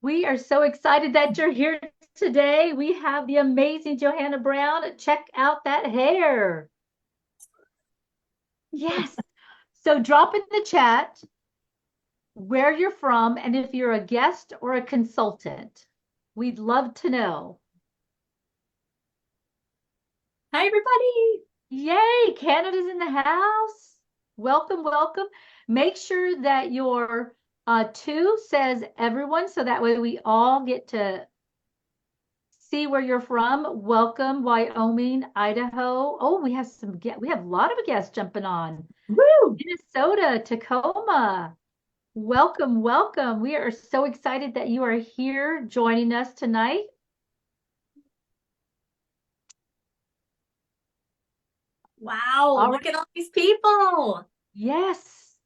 We are so excited that you're here today. We have the amazing JoHannah Brown. Check out that hair. Yes. So drop in the chat where you're from and if you're a guest or a consultant. We'd love to know. Hi, everybody. Yay, Canada's in the house. Welcome, welcome. Make sure that your two says everyone so that way we all get to see where you're from. Welcome, Wyoming, Idaho. Oh, we have a lot of guests jumping on. Woo! Minnesota, Tacoma. Welcome, welcome. We are so excited that you are here joining us tonight. Wow, All look right. at all these people. Yes.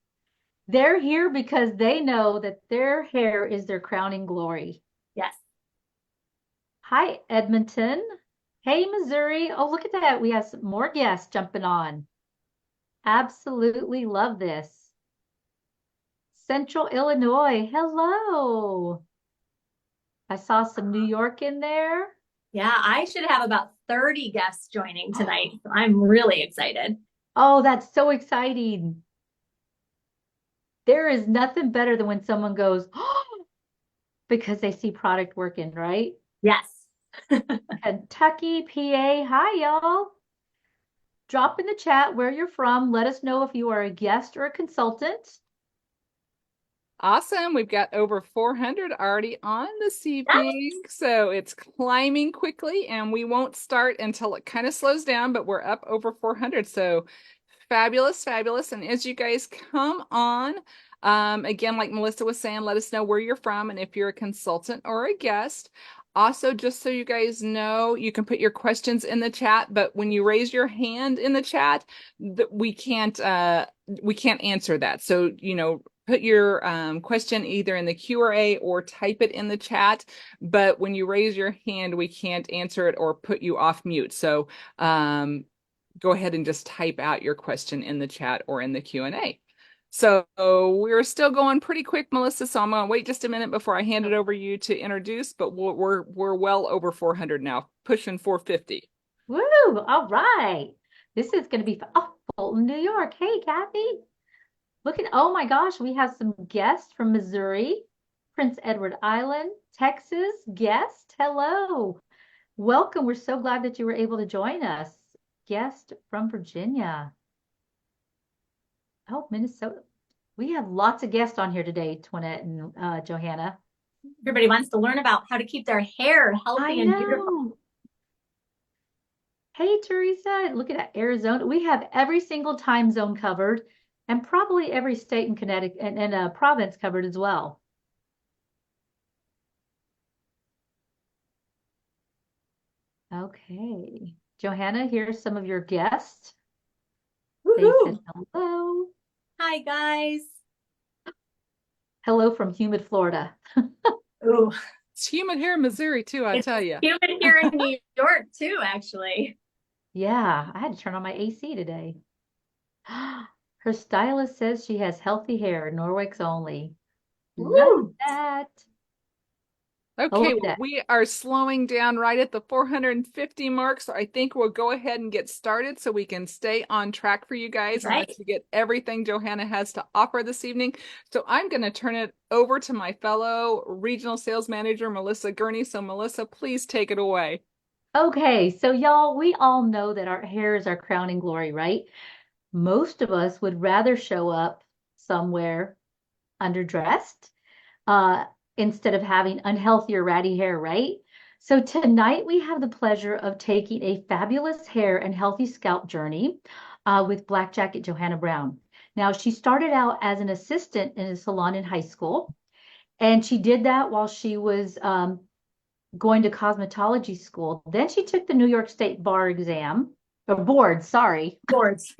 They're here because they know that their hair is their crowning glory. Yes. Hi, Edmonton. Hey, Missouri. Oh, look at that. We have some more guests jumping on. Absolutely love this. Central Illinois. Hello. I saw some New York in there. Yeah, I should have about 30 guests joining tonight. So I'm really excited. Oh, that's so exciting. There is nothing better than when someone goes, oh, because they see product working, right? Yes. Kentucky, PA. Hi, y'all. Drop in the chat where you're from. Let us know if you are a guest or a consultant. Awesome. We've got over 400 already on this evening. So it's climbing quickly and we won't start until it kind of slows down, but we're up over 400. So fabulous, fabulous. And as you guys come on, again, like Melissa was saying, let us know where you're from and if you're a consultant or a guest. Also, just so you guys know, you can put your questions in the chat, but when you raise your hand in the chat, we can't answer that. So, put your question either in the Q&A or type it in the chat. But when you raise your hand, we can't answer it or put you off mute. So go ahead and just type out your question in the chat or in the Q&A. So we're still going pretty quick, Melissa. So I'm going to wait just a minute before I hand it over you to introduce. But we're well over 400 now, pushing 450. Woo! All right. This is going to be fun. Oh, Fulton, New York. Hey, Kathy. Look at, oh my gosh, we have some guests from Missouri, Prince Edward Island, Texas. Guest, hello. Welcome. We're so glad that you were able to join us. Guest from Virginia. Oh, Minnesota. We have lots of guests on here today, Twinette and JoHannah. Everybody wants to learn about how to keep their hair I healthy and beautiful. know. Hey, Teresa, look at that, Arizona. We have every single time zone covered and probably every state in Connecticut and province covered as well. Okay. JoHannah, here's some of your guests. They said Woohoo! hello. Hi, guys. Hello from humid Florida. Ooh, It's humid here in Missouri too, I it's tell you. humid here in New York too, actually. Yeah, I had to turn on my AC today. Her stylist says she has healthy hair, Norwex only. Love Woo! that. Oh, Okay, look at well, that. we are slowing down right at the 450 mark, so I think we'll go ahead and get started so we can stay on track for you guys and Right. let you get everything JoHannah has to offer this evening. So I'm going to turn it over to my fellow regional sales manager, Melissa Gurney. So Melissa, please take it away. Okay, so y'all, we all know that our hair is our crowning glory, right? Most of us would rather show up somewhere underdressed uh, instead of having unhealthy or ratty hair, right? So tonight we have the pleasure of taking a fabulous hair and healthy scalp journey with Black Jacket JoHannah Brown. Now, she started out as an assistant in a salon in high school, and she did that while she was going to cosmetology school. Then she took the New York State bar exam, or board, sorry. Boards.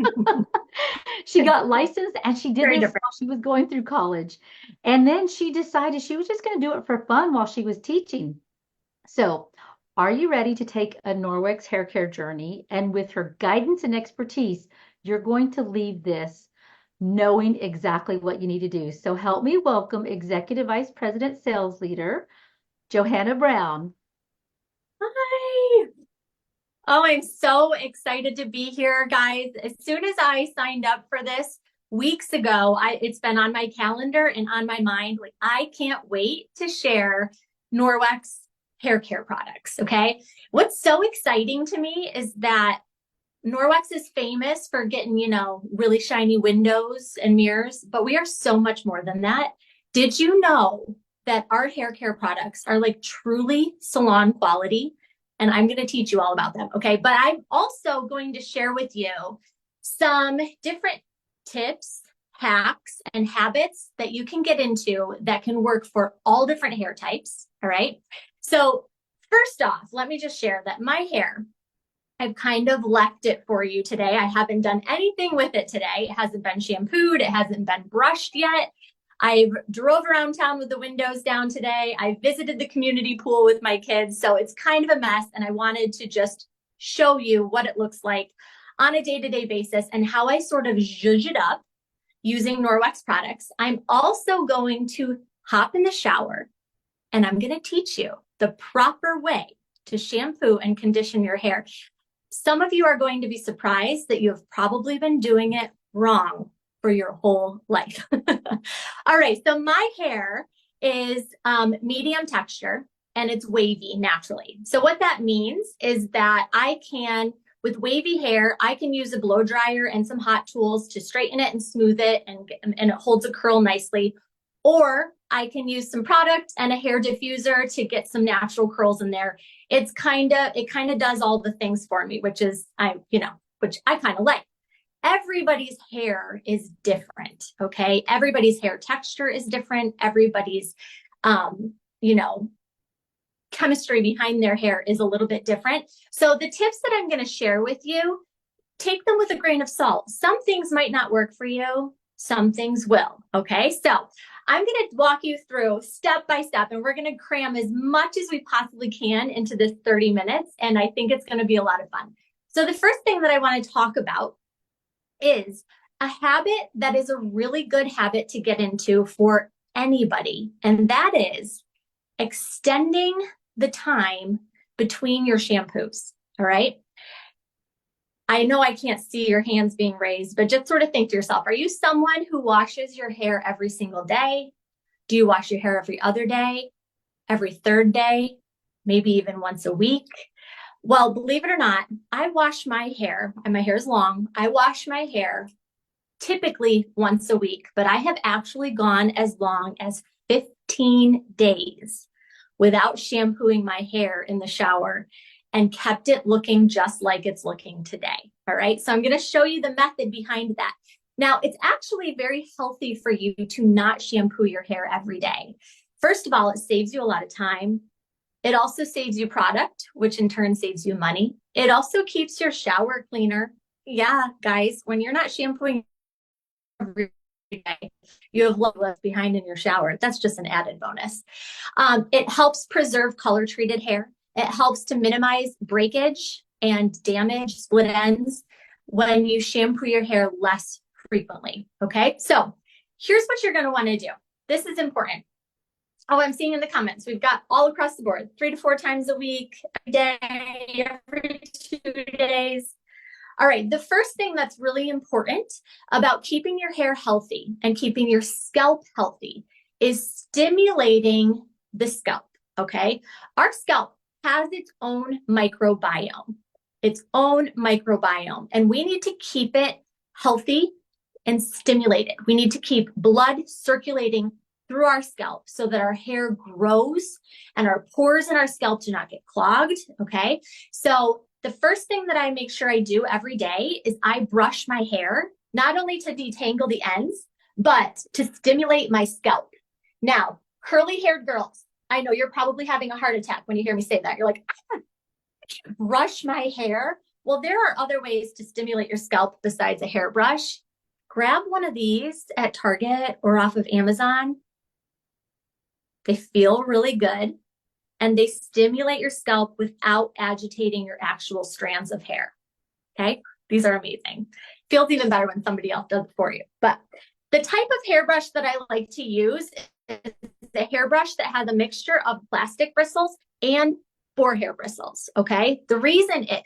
She got licensed and she did Very this different. while she was going through college. And then she decided she was just going to do it for fun while she was teaching. So, are you ready to take a Norwex hair care journey? And with her guidance and expertise, you're going to leave this knowing exactly what you need to do. So, help me welcome Executive Vice President Sales Leader, JoHannah Brown. Hi. Oh, I'm so excited to be here, guys. As soon as I signed up for this weeks ago, it's been on my calendar and on my mind. Like, I can't wait to share Norwex hair care products. Okay. What's so exciting to me is that Norwex is famous for getting, really shiny windows and mirrors, but we are so much more than that. Did you know that our hair care products are like truly salon quality? And I'm going to teach you all about them. Okay. But I'm also going to share with you some different tips, hacks, and habits that you can get into that can work for all different hair types. All right. So, first off, let me just share that my hair, I've kind of left it for you today. I haven't done anything with it today. It hasn't been shampooed. It hasn't been brushed yet. I drove around town with the windows down today. I visited the community pool with my kids. So it's kind of a mess. And I wanted to just show you what it looks like on a day-to-day basis and how I sort of zhuzh it up using Norwex products. I'm also going to hop in the shower and I'm going to teach you the proper way to shampoo and condition your hair. Some of you are going to be surprised that you have probably been doing it wrong for your whole life. All right, so my hair is medium texture and it's wavy naturally. So what that means is that with wavy hair, I can use a blow dryer and some hot tools to straighten it and smooth it, and it holds a curl nicely. Or I can use some product and a hair diffuser to get some natural curls in there. It kind of does all the things for me, which I kind of like. Everybody's hair is different, okay? Everybody's hair texture is different. Everybody's, chemistry behind their hair is a little bit different. So the tips that I'm going to share with you, take them with a grain of salt. Some things might not work for you. Some things will, okay? So I'm going to walk you through step by step, and we're going to cram as much as we possibly can into this 30 minutes. And I think it's going to be a lot of fun. So the first thing that I want to talk about is a habit that is a really good habit to get into for anybody. And that is extending the time between your shampoos. All right. I know I can't see your hands being raised, but just sort of think to yourself, are you someone who washes your hair every single day? Do you wash your hair every other day, every third day, maybe even once a week? Well, believe it or not, I wash my hair, and my hair is long. I wash my hair typically once a week, but I have actually gone as long as 15 days without shampooing my hair in the shower and kept it looking just like it's looking today. All right. So I'm going to show you the method behind that. Now, it's actually very healthy for you to not shampoo your hair every day. First of all, it saves you a lot of time. It also saves you product, which in turn saves you money. It also keeps your shower cleaner. Yeah, guys, when you're not shampooing every day, you have left behind in your shower. That's just an added bonus. It helps preserve color treated hair. It helps to minimize breakage and damage, split ends, when you shampoo your hair less frequently. Okay, so here's what you're going to want to do. This is important. Oh, I'm seeing in the comments, we've got all across the board, 3 to 4 times a week, every day, every 2 days. All right, the first thing that's really important about keeping your hair healthy and keeping your scalp healthy is stimulating the scalp, okay? Our scalp has its own microbiome, and we need to keep it healthy and stimulated. We need to keep blood circulating through our scalp so that our hair grows and our pores in our scalp do not get clogged, okay? So the first thing that I make sure I do every day is I brush my hair, not only to detangle the ends, but to stimulate my scalp. Now, curly haired girls, I know you're probably having a heart attack when you hear me say that. You're like, I can't brush my hair. Well, there are other ways to stimulate your scalp besides a hairbrush. Grab one of these at Target or off of Amazon. They feel really good and they stimulate your scalp without agitating your actual strands of hair. Okay, these are amazing. Feels even better when somebody else does it for you. But the type of hairbrush that I like to use is a hairbrush that has a mixture of plastic bristles and boar hair bristles, okay? The reason is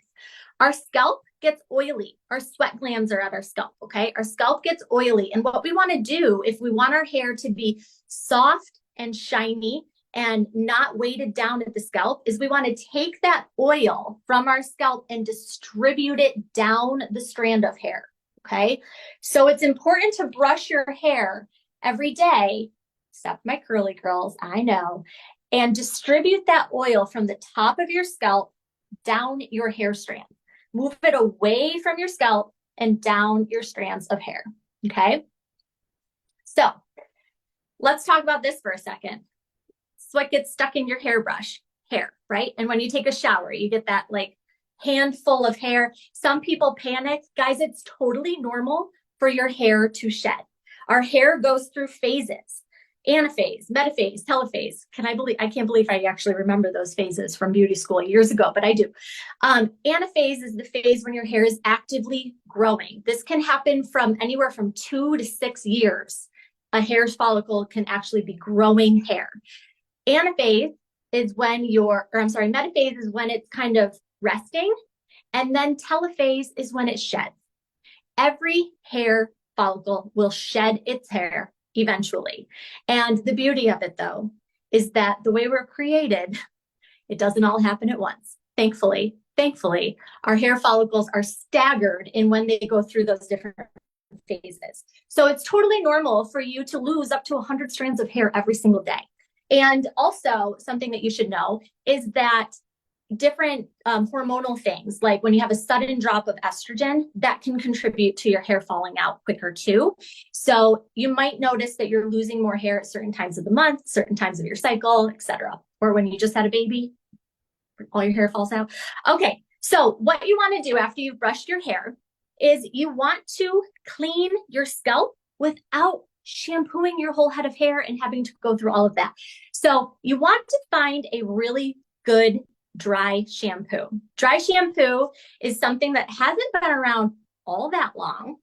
our scalp gets oily. Our sweat glands are at our scalp, okay? Our scalp gets oily. And what we want to do if we want our hair to be soft and shiny and not weighted down at the scalp is we want to take that oil from our scalp and distribute it down the strand of hair, okay? So it's important to brush your hair every day, except my curly girls, I know, and distribute that oil from the top of your scalp down your hair strand. Move it away from your scalp and down your strands of hair, okay? So let's talk about this for a second. It's what gets stuck in your hairbrush, hair, right? And when you take a shower, you get that like handful of hair. Some people panic. Guys, it's totally normal for your hair to shed. Our hair goes through phases. Anaphase, metaphase, telophase. I can't believe I actually remember those phases from beauty school years ago, but I do. Anaphase is the phase when your hair is actively growing. This can happen from anywhere from 2 to 6 years. A hair follicle can actually be growing hair. Metaphase is when it's kind of resting. And then telophase is when it sheds. Every hair follicle will shed its hair eventually. And the beauty of it, though, is that the way we're created, it doesn't all happen at once. Thankfully, our hair follicles are staggered in when they go through those different phases. So it's totally normal for you to lose up to 100 strands of hair every single day. And also something that you should know is that different hormonal things, like when you have a sudden drop of estrogen, that can contribute to your hair falling out quicker too. So you might notice that you're losing more hair at certain times of the month, certain times of your cycle, etc. Or when you just had a baby, all your hair falls out. Okay, so what you want to do after you've brushed your hair is you want to clean your scalp without shampooing your whole head of hair and having to go through all of that. So you want to find a really good dry shampoo. Dry shampoo is something that hasn't been around all that long.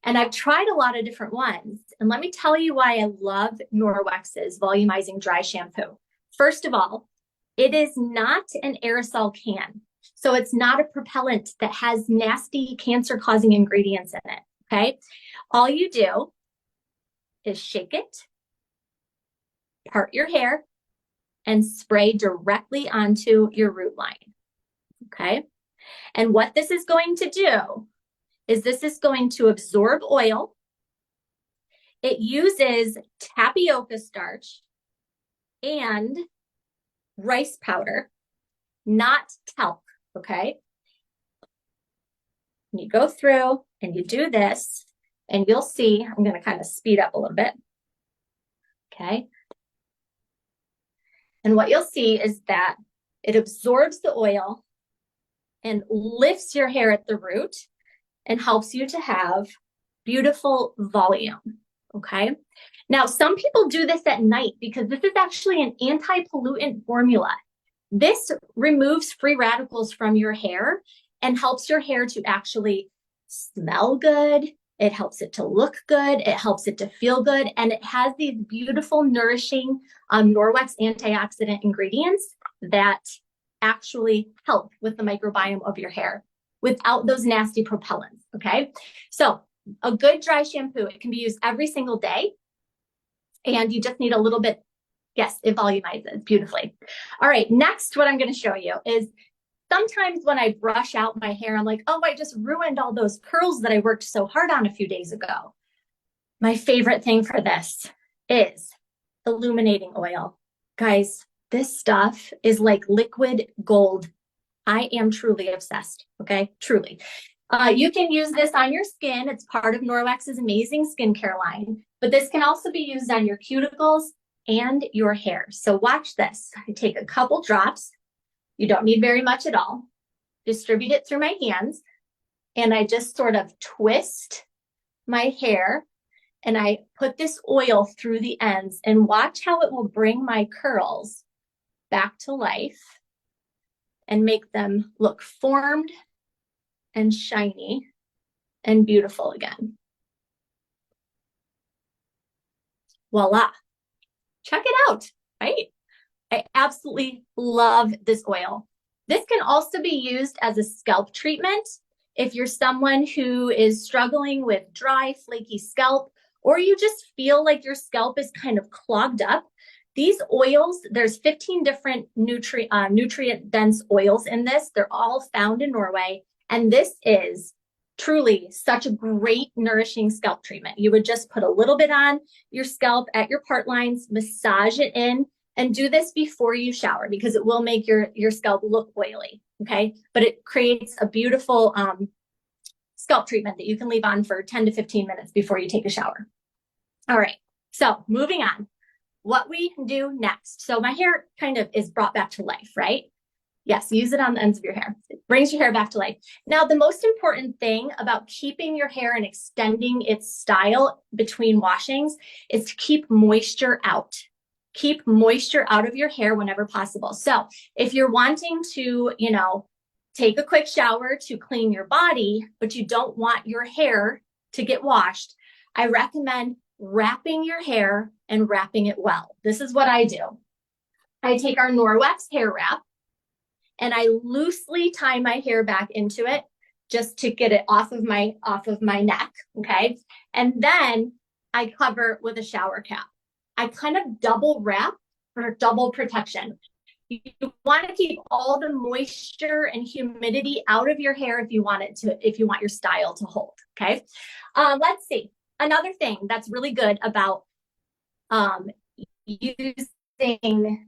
And I've tried a lot of different ones. And let me tell you why I love Norwex's volumizing dry shampoo. First of all, it is not an aerosol can. So it's not a propellant that has nasty cancer-causing ingredients in it, okay? All you do is shake it, part your hair, and spray directly onto your root line, okay? And what this is going to do is this is going to absorb oil. It uses tapioca starch and rice powder, not talc, okay? And you go through and you do this, and you'll see, I'm gonna kind of speed up a little bit, okay? And what you'll see is that it absorbs the oil and lifts your hair at the root and helps you to have beautiful volume, okay? Now, some people do this at night because this is actually an anti-pollutant formula. This removes free radicals from your hair and helps your hair to actually smell good. It helps it to look good. It helps it to feel good. And it has these beautiful, nourishing Norwex antioxidant ingredients that actually help with the microbiome of your hair without those nasty propellants, okay? So a good dry shampoo, it can be used every single day. And you just need a little bit, yes, it volumizes beautifully. All right, next, what I'm going to show you is sometimes when I brush out my hair, I'm like, oh, I just ruined all those curls that I worked so hard on a few days ago. My favorite thing for this is illuminating oil. Guys, this stuff is like liquid gold. I am truly obsessed, okay? Truly. You can use this on your skin. It's part of Norwex's amazing skincare line, but this can also be used on your cuticles and your hair. So watch this. I take a couple drops. You don't need very much at all. Distribute it through my hands. And I just sort of twist my hair and I put this oil through the ends and watch how it will bring my curls back to life and make them look formed and shiny and beautiful again. Voila. Check it out. right? I absolutely love this oil. This can also be used as a scalp treatment if you're someone who is struggling with dry, flaky scalp, or you just feel like your scalp is kind of clogged up. These oils, there's 15 different nutrient-dense oils in this. They're all found in Norway. And this is truly such a great nourishing scalp treatment. You would just put a little bit on your scalp at your part lines, massage it in, and do this before you shower because it will make your scalp look oily, okay? But it creates a beautiful scalp treatment that you can leave on for 10 to 15 minutes before you take a shower. All right, so moving on. What we do next. So my hair kind of is brought back to life, right? Yes, use it on the ends of your hair. It brings your hair back to life. Now, the most important thing about keeping your hair and extending its style between washings is to keep moisture out. Keep moisture out of your hair whenever possible. So if you're wanting to, take a quick shower to clean your body, but you don't want your hair to get washed, I recommend wrapping your hair and wrapping it well. This is what I do. I take our Norwex hair wrap and I loosely tie my hair back into it just to get it off of my neck, okay? And then I cover with a shower cap. I kind of double wrap for double protection. You want to keep all the moisture and humidity out of your hair if you want your style to hold, okay? Let's see. Another thing that's really good about using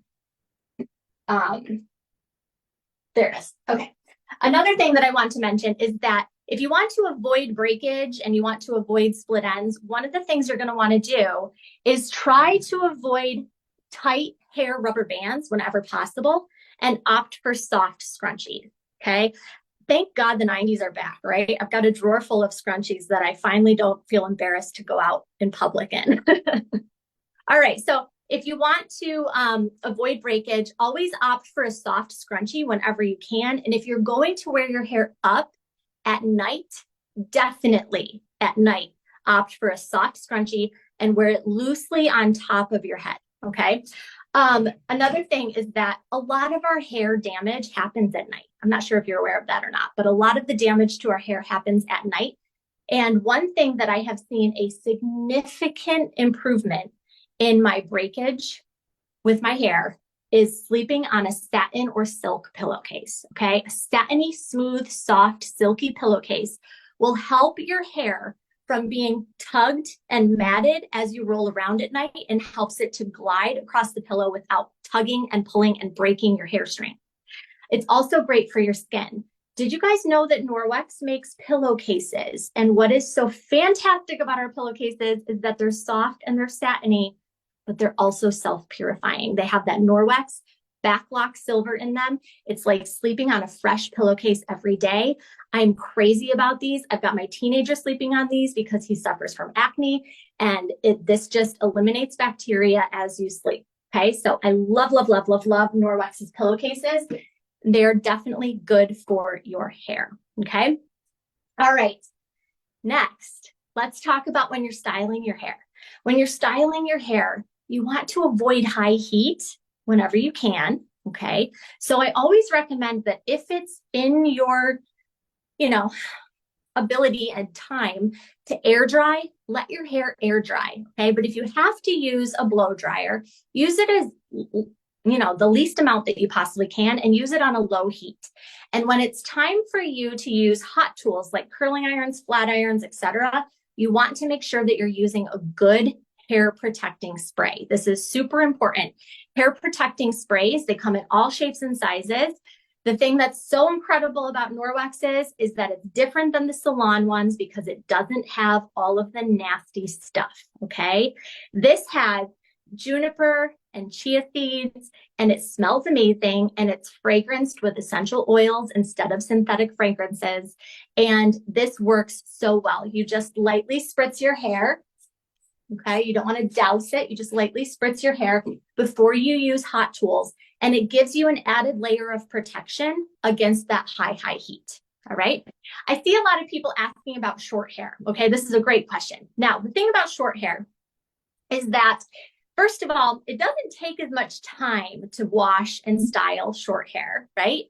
there it is. Okay. Another thing that I want to mention is that if you want to avoid breakage and you want to avoid split ends, one of the things you're going to want to do is try to avoid tight hair rubber bands whenever possible and opt for soft scrunchies. Okay. Thank God the 90s are back, right? I've got a drawer full of scrunchies that I finally don't feel embarrassed to go out in public in. All right. So if you want to avoid breakage, always opt for a soft scrunchie whenever you can. And if you're going to wear your hair up at night, definitely at night, opt for a soft scrunchie and wear it loosely on top of your head, okay? Another thing is that a lot of our hair damage happens at night. I'm not sure if you're aware of that or not, but a lot of the damage to our hair happens at night. And one thing that I have seen a significant improvement in my breakage with my hair is sleeping on a satin or silk pillowcase, okay? A satiny, smooth, soft, silky pillowcase will help your hair from being tugged and matted as you roll around at night and helps it to glide across the pillow without tugging and pulling and breaking your hair string. It's also great for your skin. Did you guys know that Norwex makes pillowcases? And what is so fantastic about our pillowcases is that they're soft and they're satiny, but they're also self-purifying. They have that Norwex backlock silver in them. It's like sleeping on a fresh pillowcase every day. I'm crazy about these. I've got my teenager sleeping on these because he suffers from acne, and this just eliminates bacteria as you sleep. Okay, so I love, love, love, love, love Norwex's pillowcases. They're definitely good for your hair. Okay, all right. Next, let's talk about when you're styling your hair. When you're styling your hair, you want to avoid high heat whenever you can, okay? So I always recommend that if it's in your, ability and time to air dry, let your hair air dry, okay? But if you have to use a blow dryer, use it as, the least amount that you possibly can and use it on a low heat. And when it's time for you to use hot tools like curling irons, flat irons, etc., you want to make sure that you're using a good hair protecting spray. This is super important. Hair protecting sprays, they come in all shapes and sizes. The thing that's so incredible about Norwex is that it's different than the salon ones because it doesn't have all of the nasty stuff, okay? This has juniper and chia seeds, and it smells amazing, and it's fragranced with essential oils instead of synthetic fragrances. And this works so well. You just lightly spritz your hair. Okay, you don't want to douse it. You just lightly spritz your hair before you use hot tools. And it gives you an added layer of protection against that high heat. All right. I see a lot of people asking about short hair. Okay, this is a great question. Now, the thing about short hair is that first of all, it doesn't take as much time to wash and style short hair, right?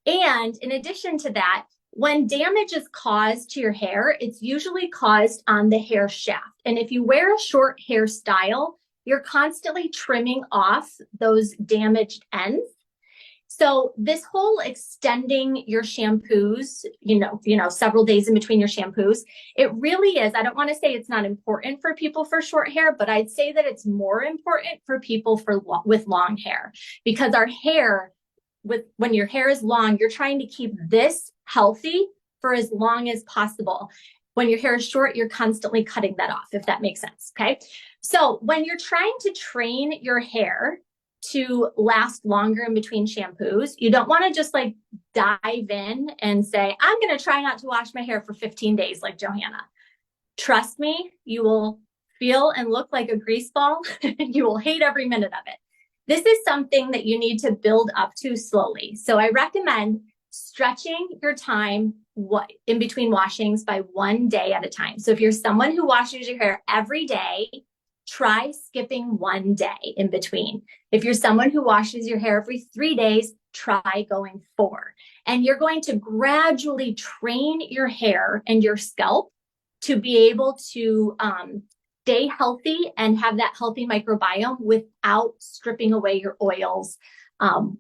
And in addition to that, when damage is caused to your hair, it's usually caused on the hair shaft. And if you wear a short hairstyle, you're constantly trimming off those damaged ends. So this whole extending your shampoos, several days in between your shampoos, it really is. I don't want to say it's not important for people for short hair, but I'd say that it's more important for people with long hair, because our hair, when your hair is long, you're trying to keep this healthy for as long as possible. When your hair is short, you're constantly cutting that off, if that makes sense. Okay. So when you're trying to train your hair to last longer in between shampoos, you don't want to just like dive in and say, I'm going to try not to wash my hair for 15 days like JoHannah. Trust me, you will feel and look like a grease ball. You will hate every minute of it. This is something that you need to build up to slowly. So I recommend stretching your time in between washings by 1 day at a time. So if you're someone who washes your hair every day, try skipping 1 day in between. If you're someone who washes your hair every 3 days, try going 4. And you're going to gradually train your hair and your scalp to be able to stay healthy and have that healthy microbiome without stripping away your oils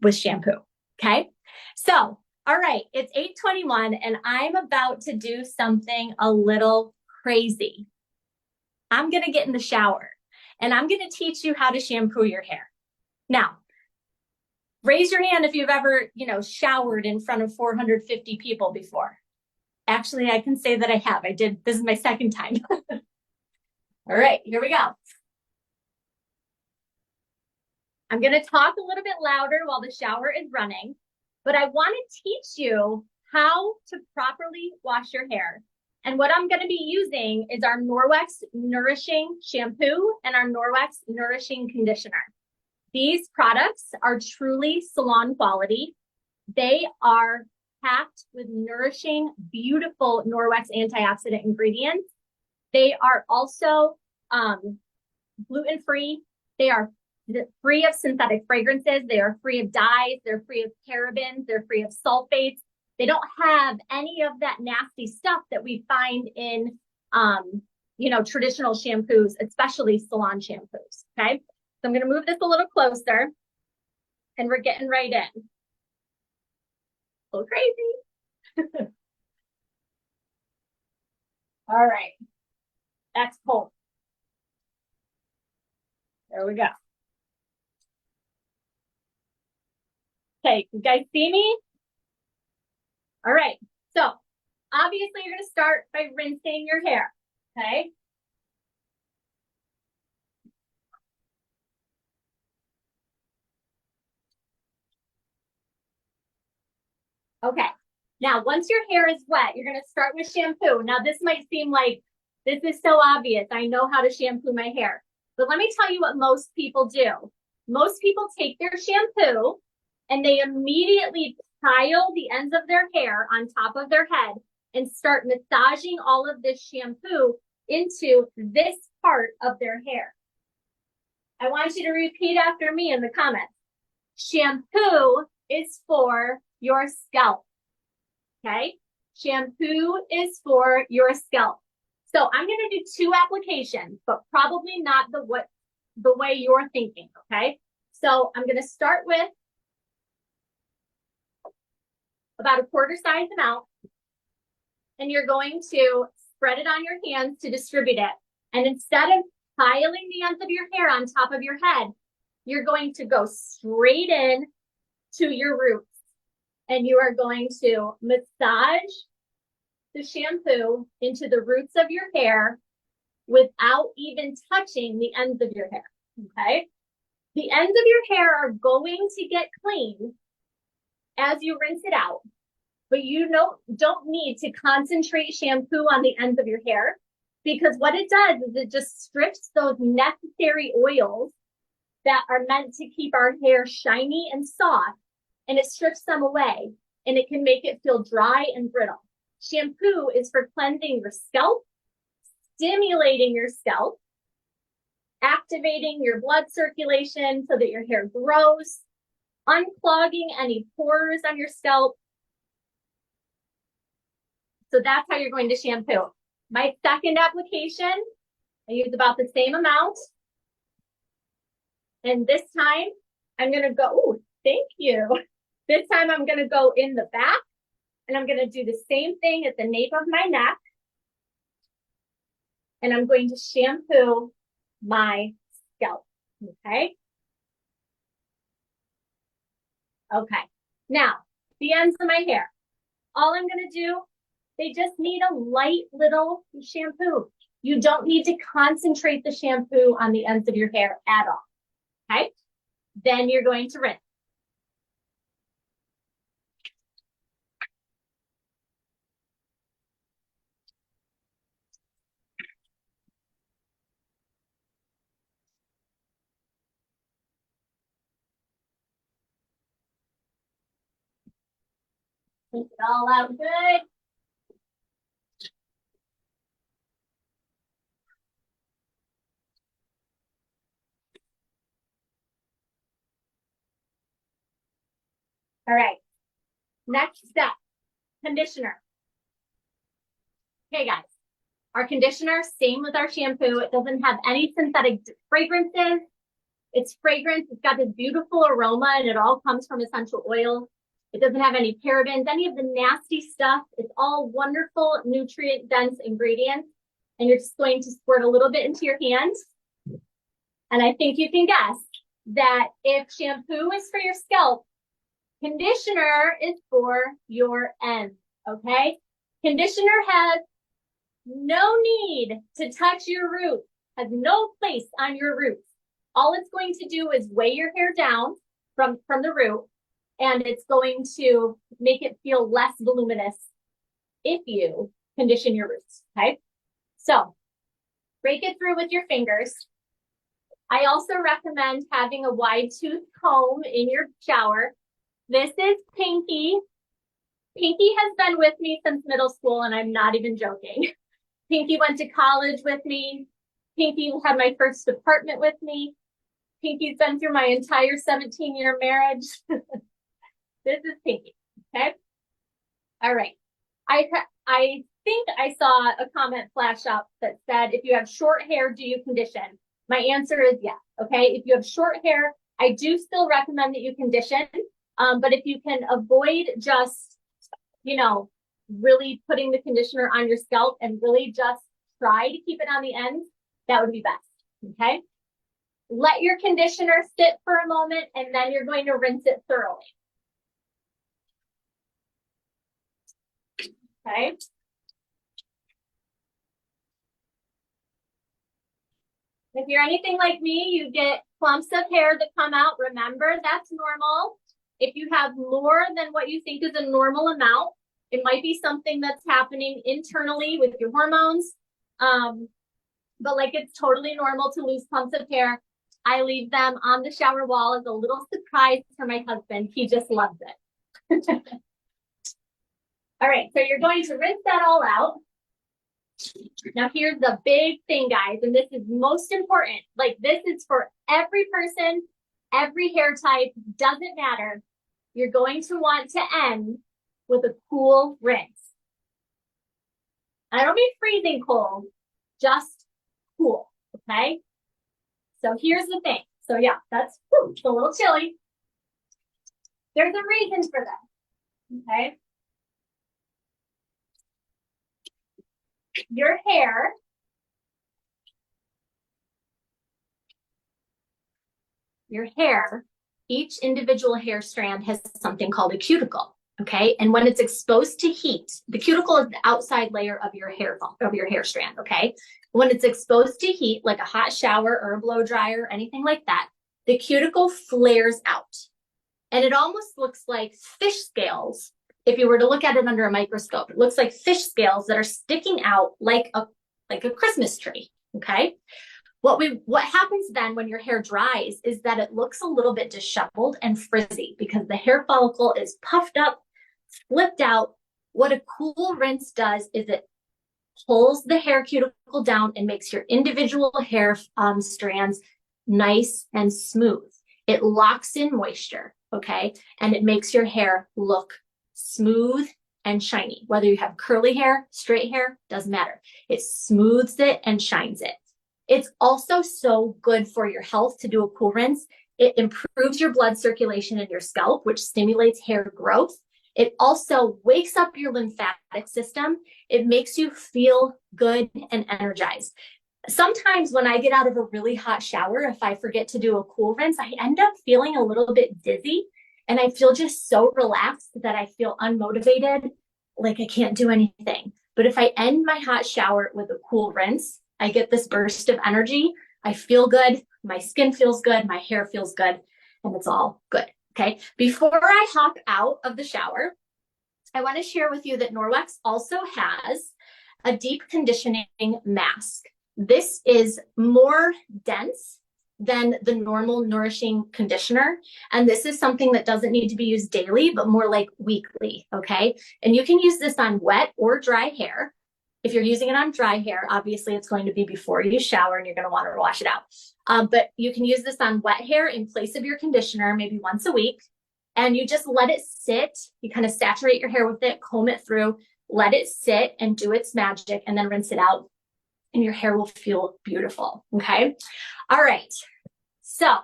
with shampoo. Okay. So, all right, it's 8:21 and I'm about to do something a little crazy. I'm going to get in the shower and I'm going to teach you how to shampoo your hair. Now, raise your hand if you've ever, showered in front of 450 people before. Actually, I can say that I have. I did. This is my second time. All right, here we go. I'm going to talk a little bit louder while the shower is running, but I want to teach you how to properly wash your hair. And what I'm going to be using is our Norwex Nourishing Shampoo and our Norwex Nourishing Conditioner. These products are truly salon quality. They are packed with nourishing, beautiful Norwex antioxidant ingredients. They are also gluten-free. They are free of synthetic fragrances. They are free of dyes. They're free of parabens. They're free of sulfates. They don't have any of that nasty stuff that we find in, traditional shampoos, especially salon shampoos. Okay. So I'm going to move this a little closer and we're getting right in. A little crazy. All right. That's cold. There we go. Okay, you guys see me? All right, so obviously you're going to start by rinsing your hair, okay? Okay, now once your hair is wet, you're going to start with shampoo. Now this might seem like this is so obvious. I know how to shampoo my hair, but let me tell you what most people do. Most people take their shampoo and they immediately pile the ends of their hair on top of their head and start massaging all of this shampoo into this part of their hair. I want you to repeat after me in the comments. Shampoo is for your scalp, okay? Shampoo is for your scalp. So I'm going to do 2 applications, but probably not the way you're thinking, okay? So I'm going to start with about a quarter size amount, and you're going to spread it on your hands to distribute it. And instead of piling the ends of your hair on top of your head, you're going to go straight in to your roots. And you are going to massage the shampoo into the roots of your hair without even touching the ends of your hair, okay? The ends of your hair are going to get clean as you rinse it out, but you don't need to concentrate shampoo on the ends of your hair, because what it does is it just strips those necessary oils that are meant to keep our hair shiny and soft, and it strips them away, and it can make it feel dry and brittle. Shampoo is for cleansing your scalp, stimulating your scalp, activating your blood circulation so that your hair grows, unclogging any pores on your scalp. So that's how you're going to shampoo. My second application, I use about the same amount. And this time I'm going to go, oh, thank you. This time I'm going to go in the back and I'm going to do the same thing at the nape of my neck. And I'm going to shampoo my scalp, okay? Okay, now the ends of my hair. All I'm gonna do, they just need a light little shampoo. You don't need to concentrate the shampoo on the ends of your hair at all, okay? Then you're going to rinse. Take it all out good. All right, next step, conditioner. Okay, guys, our conditioner, same with our shampoo. It doesn't have any synthetic fragrances. It's fragrance, it's got this beautiful aroma, and it all comes from essential oil. It doesn't have any parabens, any of the nasty stuff. It's all wonderful, nutrient-dense ingredients. And you're just going to squirt a little bit into your hands. And I think you can guess that if shampoo is for your scalp, conditioner is for your ends, okay? Conditioner has no need to touch your roots, has no place on your roots. All it's going to do is weigh your hair down from the root, and it's going to make it feel less voluminous if you condition your roots, okay? So break it through with your fingers. I also recommend having a wide tooth comb in your shower. This is Pinky. Pinky has been with me since middle school, and I'm not even joking. Pinky went to college with me. Pinky had my first apartment with me. Pinky's been through my entire 17-year marriage. This is Pinky, okay? All right. I think I saw a comment flash up that said, if you have short hair, do you condition? My answer is yes, okay? If you have short hair, I do still recommend that you condition. But if you can avoid just, really putting the conditioner on your scalp and really just try to keep it on the ends, that would be best, okay? Let your conditioner sit for a moment, and then you're going to rinse it thoroughly. Okay. If you're anything like me, you get clumps of hair that come out. Remember, that's normal. If you have more than what you think is a normal amount, it might be something that's happening internally with your hormones. But like, it's totally normal to lose clumps of hair. I leave them on the shower wall as a little surprise for my husband. He just loves it. All right, so you're going to rinse that all out. Now here's the big thing, guys, and this is most important. Like, this is for every person, every hair type, doesn't matter. You're going to want to end with a cool rinse. I don't mean freezing cold, just cool, okay? So here's the thing. So yeah, that's it's a little chilly. There's a reason for that, okay? Your hair, each individual hair strand has something called a cuticle, okay? And when it's exposed to heat, the cuticle is the outside layer of your hair strand, okay? When it's exposed to heat, like a hot shower or a blow dryer, anything like that, the cuticle flares out. And it almost looks like fish scales. If you were to look at it under a microscope, it looks like fish scales that are sticking out like a Christmas tree, okay? What happens then when your hair dries is that it looks a little bit disheveled and frizzy because the hair follicle is puffed up, flipped out. What a cool rinse does is it pulls the hair cuticle down and makes your individual hair strands nice and smooth. It locks in moisture, okay? And it makes your hair look smooth and shiny. Whether you have curly hair, straight hair, doesn't matter. It smooths it and shines it. It's also so good for your health to do a cool rinse. It improves your blood circulation in your scalp, which stimulates hair growth. It also wakes up your lymphatic system. It makes you feel good and energized. Sometimes when I get out of a really hot shower, if I forget to do a cool rinse, I end up feeling a little bit dizzy, and I feel just so relaxed that I feel unmotivated, like I can't do anything. But if I end my hot shower with a cool rinse, I get this burst of energy. I feel good. My skin feels good. My hair feels good, and it's all good. Okay. Before I hop out of the shower, I want to share with you that Norwex also has a deep conditioning mask. This is more dense than the normal nourishing conditioner. And this is something that doesn't need to be used daily, but more like weekly. Okay. And you can use this on wet or dry hair. If you're using it on dry hair, obviously it's going to be before you shower and you're going to want to wash it out. But you can use this on wet hair in place of your conditioner, maybe once a week. And you just let it sit. You kind of saturate your hair with it, comb it through, let it sit and do its magic, and then rinse it out. And your hair will feel beautiful. Okay. All right. So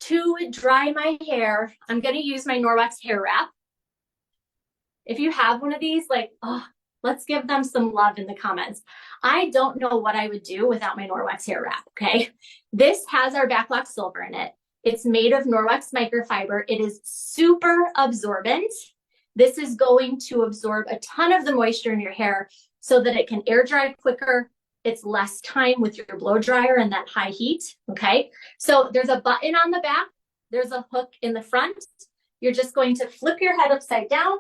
to dry my hair, I'm going to use my Norwex hair wrap. If you have one of these, like, oh, let's give them some love in the comments. I don't know what I would do without my Norwex hair wrap, okay? This has our Baclock Silver in it. It's made of Norwex microfiber. It is super absorbent. This is going to absorb a ton of the moisture in your hair so that it can air dry quicker. It's less time with your blow dryer and that high heat, okay? So there's a button on the back. There's a hook in the front. You're just going to flip your head upside down,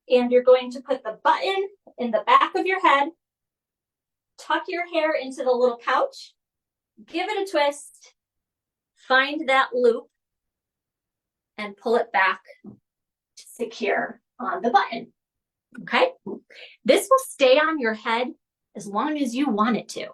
and you're going to put the button in the back of your head, tuck your hair into the little pouch, give it a twist, find that loop, and pull it back to secure on the button, okay? This will stay on your head as long as you want it to.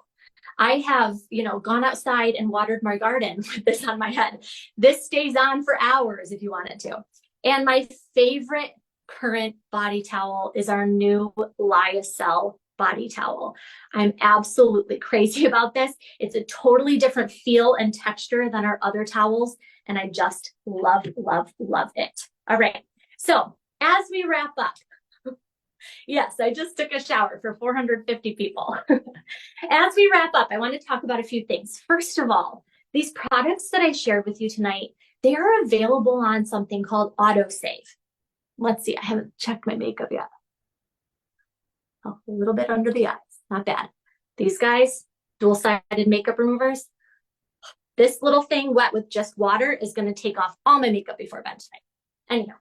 I have, gone outside and watered my garden with this on my head. This stays on for hours if you want it to. And my favorite current body towel is our new Lyocell body towel. I'm absolutely crazy about this. It's a totally different feel and texture than our other towels, and I just love, love, love it. All right. So as we wrap up, yes, I just took a shower for 450 people. As we wrap up, I want to talk about a few things. First of all, these products that I shared with you tonight, they are available on something called AutoSave. Let's see, I haven't checked my makeup yet. Oh, a little bit under the eyes, not bad. These guys, dual-sided makeup removers. This little thing wet with just water is going to take off all my makeup before bed tonight. Anyhow,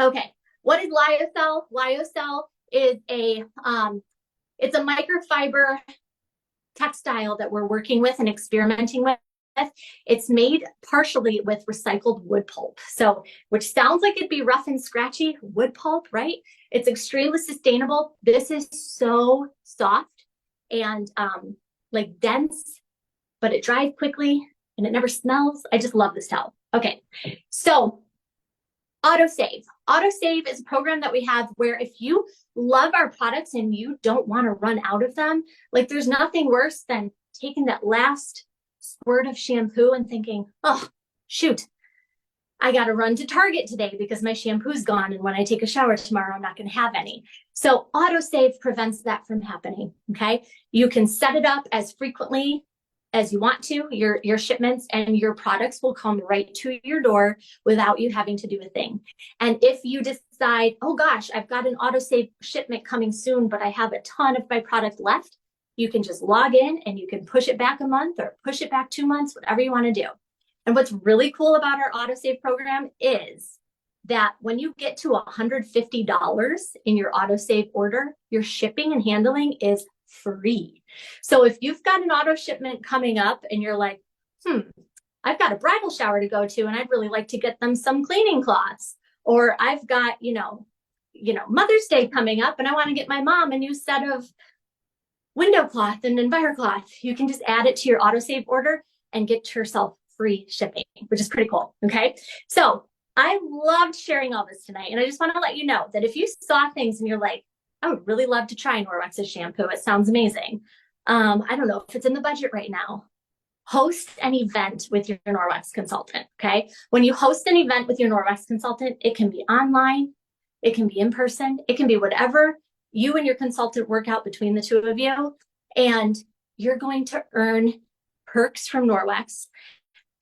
okay. What is Lyocell? Lyocell is it's a microfiber textile that we're working with and experimenting with. It's made partially with recycled wood pulp. So, which sounds like it'd be rough and scratchy, wood pulp, right? It's extremely sustainable. This is so soft and like dense, but it dries quickly and it never smells. I just love this towel. Okay, so AutoSave. AutoSave is a program that we have where if you love our products and you don't want to run out of them, like there's nothing worse than taking that last squirt of shampoo and thinking, oh, shoot, I got to run to Target today because my shampoo's gone. And when I take a shower tomorrow, I'm not going to have any. So AutoSave prevents that from happening. Okay. You can set it up as frequently as you want to, your shipments and your products will come right to your door without you having to do a thing. And if you decide, oh gosh, I've got an AutoSave shipment coming soon, but I have a ton of my product left, you can just log in and you can push it back a month or push it back 2 months, whatever you want to do. And what's really cool about our AutoSave program is that when you get to $150 in your AutoSave order, your shipping and handling is free. So if you've got an auto shipment coming up and you're like, I've got a bridal shower to go to and I'd really like to get them some cleaning cloths, or I've got, Mother's Day coming up and I want to get my mom a new set of window cloth and EnviroCloth, you can just add it to your autosave order and get yourself free shipping, which is pretty cool. Okay. So I loved sharing all this tonight. And I just want to let you know that if you saw things and you're like, I would really love to try Norwex's shampoo. It sounds amazing. I don't know if it's in the budget right now. Host an event with your Norwex consultant. Okay. When you host an event with your Norwex consultant, it can be online, it can be in person, it can be whatever you and your consultant work out between the two of you. And you're going to earn perks from Norwex.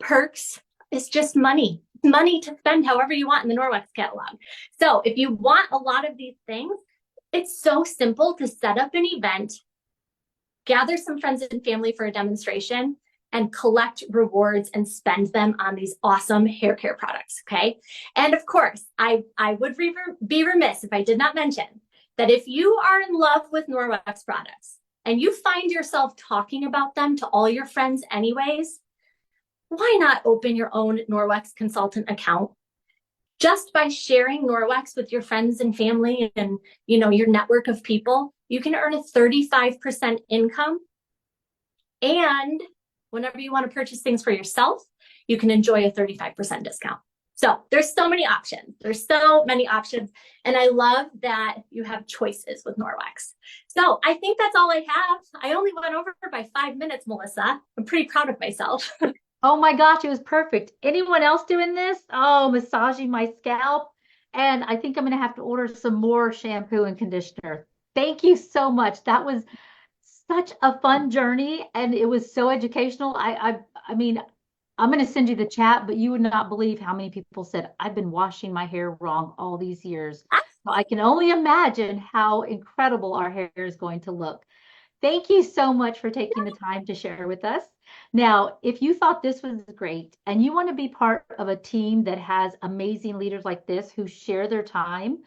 Perks is just money to spend however you want in the Norwex catalog. So if you want a lot of these things, it's so simple to set up an event, gather some friends and family for a demonstration, and collect rewards and spend them on these awesome hair care products, okay? And of course, I would be remiss if I did not mention that if you are in love with Norwex products and you find yourself talking about them to all your friends anyways, why not open your own Norwex consultant account? Just by sharing Norwex with your friends and family and your network of people, you can earn a 35% income. And whenever you want to purchase things for yourself, you can enjoy a 35% discount. So there's so many options. And I love that you have choices with Norwex. So I think that's all I have. I only went over by 5 minutes, Melissa. I'm pretty proud of myself. Oh my gosh, it was perfect. Anyone else doing this? Oh, massaging my scalp. And I think I'm going to have to order some more shampoo and conditioner. Thank you so much. That was such a fun journey and it was so educational. I mean, I'm going to send you the chat, but you would not believe how many people said, I've been washing my hair wrong all these years. So I can only imagine how incredible our hair is going to look. Thank you so much for taking the time to share with us. Now, if you thought this was great and you want to be part of a team that has amazing leaders like this who share their time,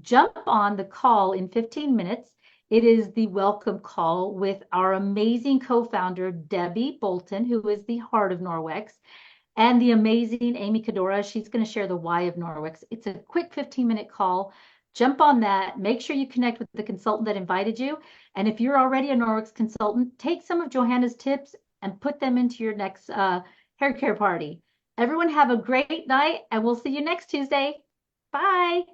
jump on the call in 15 minutes. It is the welcome call with our amazing co-founder, Debbie Bolton, who is the heart of Norwex, and the amazing Amy Cadora. She's going to share the why of Norwex. It's a quick 15-minute call. Jump on that. Make sure you connect with the consultant that invited you. And if you're already a Norwex consultant, take some of JoHannah's tips and put them into your next hair care party. Everyone have a great night, and we'll see you next Tuesday. Bye.